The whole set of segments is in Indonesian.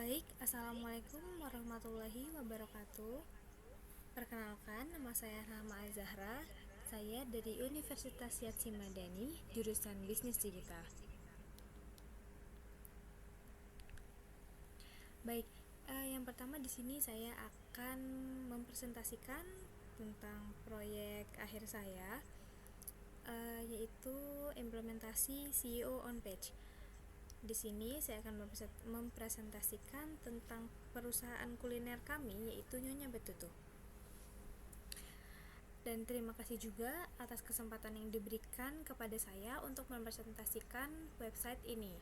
Baik, Assalamualaikum warahmatullahi wabarakatuh. Perkenalkan, nama saya Rahma Azahra. Saya dari Universitas Yatsi Madani, jurusan Bisnis Digital. Baik, yang pertama di sini saya akan mempresentasikan tentang proyek akhir saya, yaitu implementasi CEO on page. Di sini saya akan mempresentasikan tentang perusahaan kuliner kami, yaitu Nyonya Betutu. Dan terima kasih juga atas kesempatan yang diberikan kepada saya untuk mempresentasikan website ini.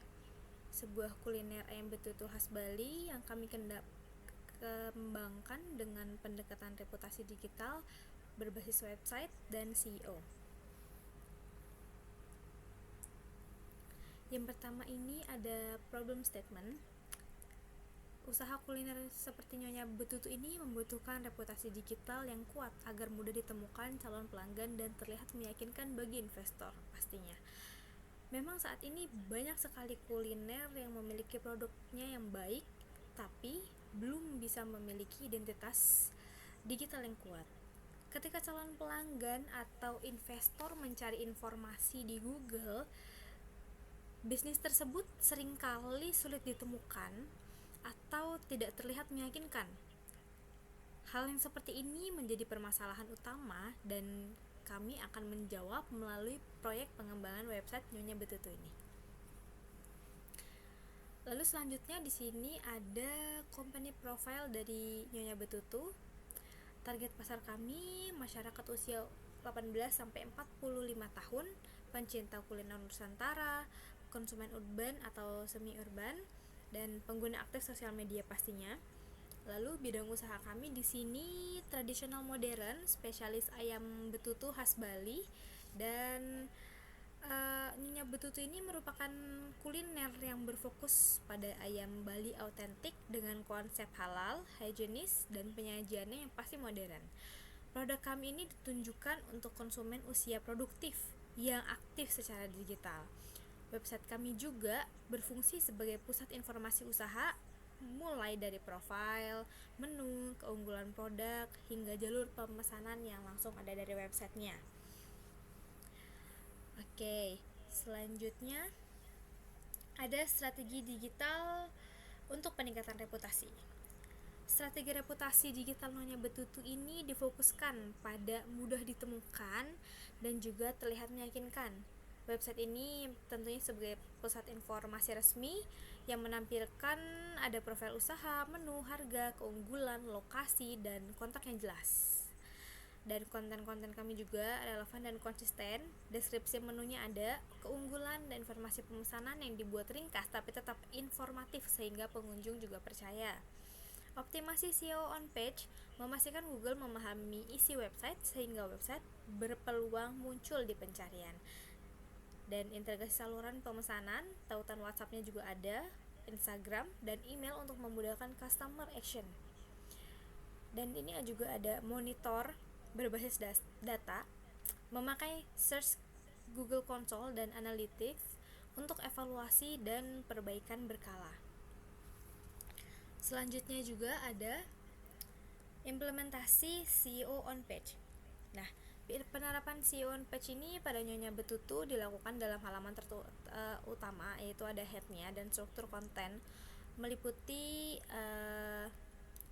Sebuah kuliner ayam betutu khas Bali yang kami kembangkan dengan pendekatan reputasi digital berbasis website dan CEO. Yang pertama ini ada problem statement. Usaha kuliner seperti Nyonya Betutu ini membutuhkan reputasi digital yang kuat agar mudah ditemukan calon pelanggan dan terlihat meyakinkan bagi investor pastinya. Memang saat ini banyak sekali kuliner yang memiliki produknya yang baik, tapi belum bisa memiliki identitas digital yang kuat. Ketika calon pelanggan atau investor mencari informasi di Google, bisnis tersebut seringkali sulit ditemukan atau tidak terlihat meyakinkan. Hal yang seperti ini menjadi permasalahan utama dan kami akan menjawab melalui proyek pengembangan website Nyonya Betutu ini. Lalu selanjutnya di sini ada company profile dari Nyonya Betutu. Target pasar kami masyarakat usia 18 sampai 45 tahun, pencinta kuliner Nusantara, konsumen urban atau semi urban, dan pengguna aktif sosial media pastinya. Lalu bidang usaha kami di sini tradisional modern, spesialis ayam betutu khas Bali, dan Nyonya Betutu ini merupakan kuliner yang berfokus pada ayam Bali autentik dengan konsep halal, higienis, dan penyajiannya yang pasti modern. Produk kami ini ditunjukkan untuk konsumen usia produktif yang aktif secara digital. Website kami juga berfungsi sebagai pusat informasi usaha, mulai dari profil, menu, keunggulan produk, hingga jalur pemesanan yang langsung ada dari websitenya. Oke, selanjutnya ada strategi digital untuk peningkatan reputasi. Strategi reputasi digital Nyonya Betutu ini difokuskan pada mudah ditemukan dan juga terlihat meyakinkan. Website ini tentunya sebagai pusat informasi resmi yang menampilkan ada profil usaha, menu, harga, keunggulan, lokasi, dan kontak yang jelas. Dan konten-konten kami juga relevan dan konsisten. Deskripsi menunya ada, keunggulan dan informasi pemesanan yang dibuat ringkas tapi tetap informatif sehingga pengunjung juga percaya. Optimasi SEO on page memastikan Google memahami isi website sehingga website berpeluang muncul di pencarian. Dan integrasi saluran pemesanan, tautan WhatsApp-nya juga ada, Instagram, dan email untuk memudahkan customer action. Dan ini juga ada monitor berbasis data, memakai search Google Console dan Analytics untuk evaluasi dan perbaikan berkala. Selanjutnya juga ada implementasi SEO on page. Nah, penerapan SEO on page ini pada Nyonya Betutu dilakukan dalam halaman utama, yaitu ada head-nya dan struktur konten meliputi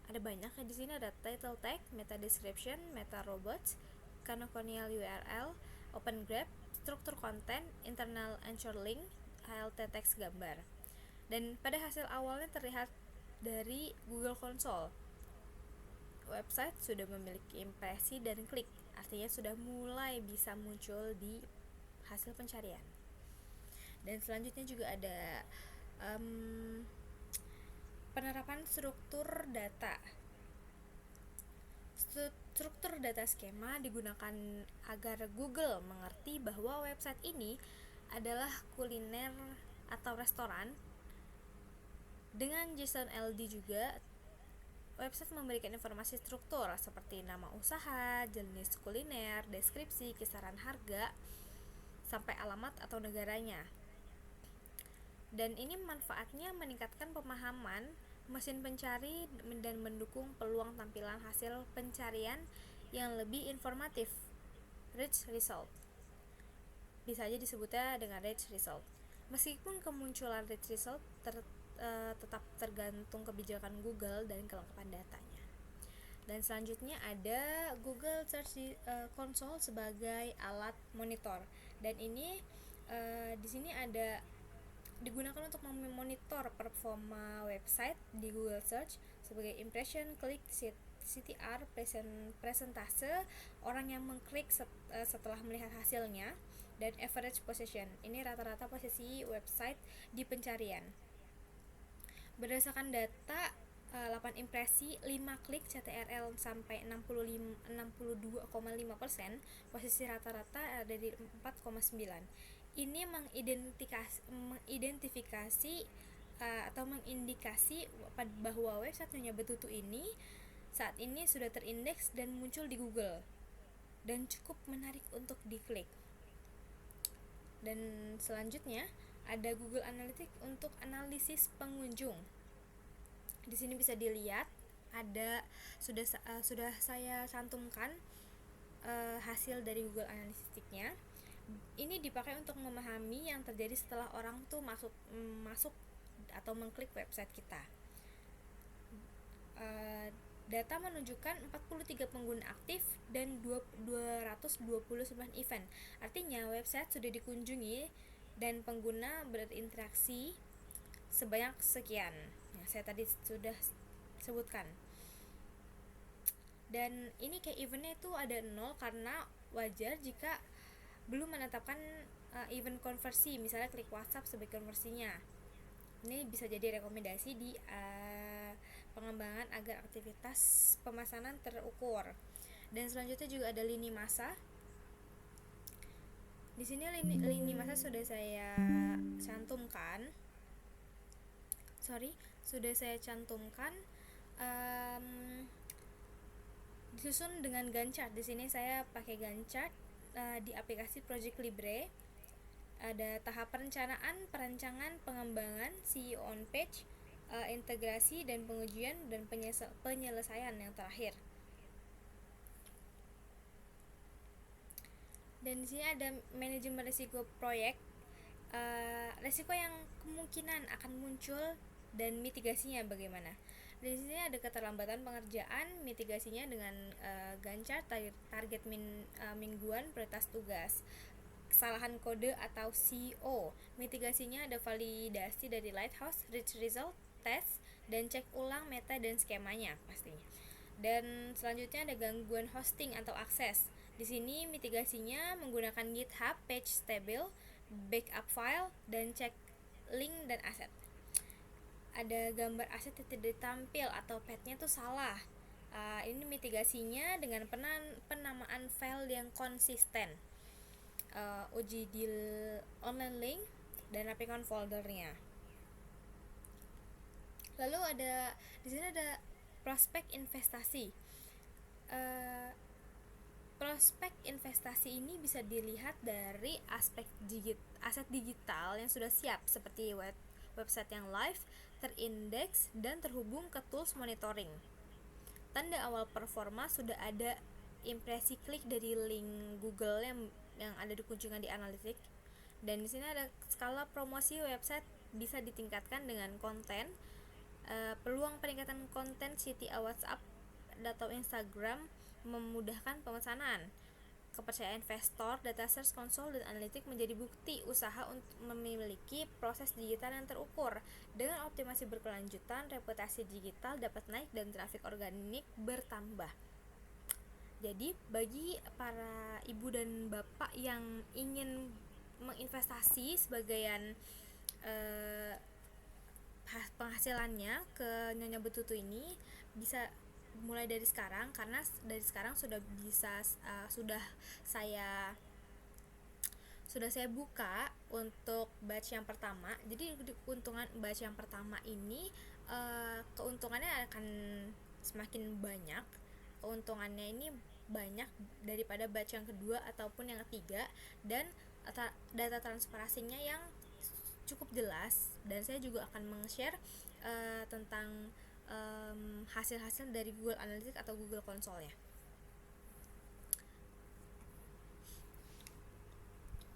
ada banyak di sini, ada title tag, meta description, meta robots, canonical URL, open graph, struktur konten, internal anchor link, alt text gambar. Dan pada hasil awalnya terlihat dari Google Console, website sudah memiliki impresi dan klik, artinya sudah mulai bisa muncul di hasil pencarian. Dan selanjutnya juga ada penerapan struktur data. Struktur data skema digunakan agar Google mengerti bahwa website ini adalah kuliner atau restoran. Dengan JSON LD juga, website memberikan informasi struktur seperti nama usaha, jenis kuliner, deskripsi, kisaran harga, sampai alamat atau negaranya. Dan ini manfaatnya meningkatkan pemahaman mesin pencari dan mendukung peluang tampilan hasil pencarian yang lebih informatif. Rich result. Bisa aja disebutnya dengan rich result. Meskipun kemunculan rich result tetap tergantung kebijakan Google dan kelengkapan datanya. Dan selanjutnya ada Google Search Console sebagai alat monitor. Dan ini di sini ada digunakan untuk memonitor performa website di Google Search sebagai impression, klik, CTR, presentase orang yang mengklik setelah melihat hasilnya, dan average position. Ini rata-rata posisi website di pencarian. Berdasarkan data 8 impresi, 5 klik CTRL sampai 62,5%, posisi rata-rata ada di 4,9. Ini mengidentifikasi atau mengindikasi bahwa website Nyonya Betutu ini saat ini sudah terindeks dan muncul di Google dan cukup menarik untuk diklik. Dan selanjutnya ada Google Analytics untuk analisis pengunjung. Di sini bisa dilihat ada sudah saya cantumkan hasil dari Google Analytics-nya. Ini dipakai untuk memahami yang terjadi setelah orang tuh masuk atau mengklik website kita. Data menunjukkan 43 pengguna aktif dan 229 event. Artinya website sudah dikunjungi dan pengguna berinteraksi sebanyak sekian. Nah, saya tadi sudah sebutkan. Dan ini kayak eventnya itu ada 0 karena wajar jika belum menetapkan event konversi, misalnya klik WhatsApp sebagai konversinya. Ini bisa jadi rekomendasi di pengembangan agar aktivitas pemesanan terukur. Dan selanjutnya juga ada lini masa. Di sini lini masa sudah saya cantumkan. Disusun dengan Gantt chart. Di sini saya pakai Gantt chart di aplikasi Project Libre. Ada tahap perencanaan, perancangan, pengembangan, CEO on page, integrasi dan pengujian, dan penyelesaian yang terakhir. Dan di sini ada manajemen risiko proyek, risiko yang kemungkinan akan muncul dan mitigasinya bagaimana. Di sini ada keterlambatan pengerjaan, mitigasinya dengan Gantt chart, target mingguan, prioritas tugas, kesalahan kode atau CO, mitigasinya ada validasi dari Lighthouse, rich result, test, dan cek ulang meta dan skemanya pastinya. Dan selanjutnya ada gangguan hosting atau akses. Di sini mitigasinya menggunakan GitHub page stable, backup file, dan cek link dan aset. Ada gambar aset yang tidak ditampil atau path-nya tuh salah. Ini mitigasinya dengan penamaan file yang konsisten, uji di online link, dan rapikan foldernya. Lalu di sini ada prospek investasi. Prospek investasi ini bisa dilihat dari aspek aset digital yang sudah siap seperti website yang live, terindeks, dan terhubung ke tools monitoring. Tanda awal performa sudah ada impresi klik dari link Google yang ada di kunjungan di Analytics. Dan di sini ada skala promosi website bisa ditingkatkan dengan konten, peluang peningkatan konten CTA WhatsApp atau Instagram memudahkan pemesanan. Kepercayaan investor, data search console, dan analitik menjadi bukti usaha untuk memiliki proses digital yang terukur. Dengan optimasi berkelanjutan, reputasi digital dapat naik dan trafik organik bertambah. Jadi bagi para ibu dan bapak yang ingin menginvestasi sebagian penghasilannya ke Nyonya Betutu ini, bisa mulai dari sekarang, karena dari sekarang sudah saya buka untuk batch yang pertama. Jadi keuntungan batch yang pertama ini keuntungannya akan semakin banyak. Keuntungannya ini banyak daripada batch yang kedua ataupun yang ketiga, dan data transparansinya yang cukup jelas, dan saya juga akan meng-share tentang hasil-hasil dari Google Analytics atau Google Console-nya.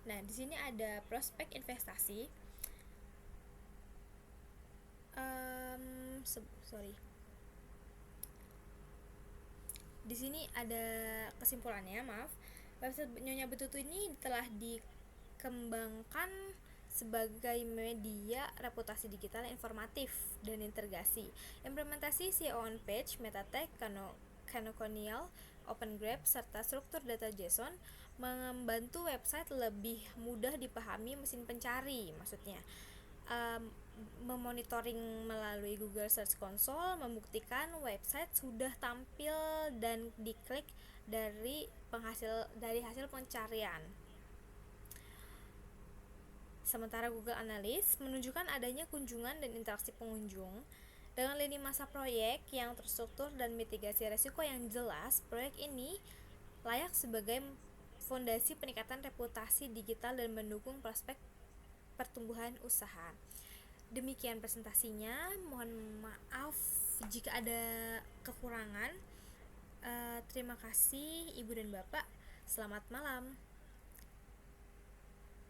Nah, di sini ada prospek investasi. Di sini ada kesimpulannya, maaf. Website Nyonya Betutu ini telah dikembangkan sebagai media reputasi digital informatif dan integrasi. Implementasi SEO on page, meta tag, canonical, open graph, serta struktur data JSON membantu website lebih mudah dipahami mesin pencari. Maksudnya, memonitoring melalui Google Search Console membuktikan website sudah tampil dan diklik dari hasil pencarian. Sementara Google Analytics menunjukkan adanya kunjungan dan interaksi pengunjung. Dengan lini masa proyek yang terstruktur dan mitigasi risiko yang jelas, proyek ini layak sebagai fondasi peningkatan reputasi digital dan mendukung prospek pertumbuhan usaha. Demikian presentasinya, mohon maaf jika ada kekurangan. Terima kasih Ibu dan Bapak, selamat malam.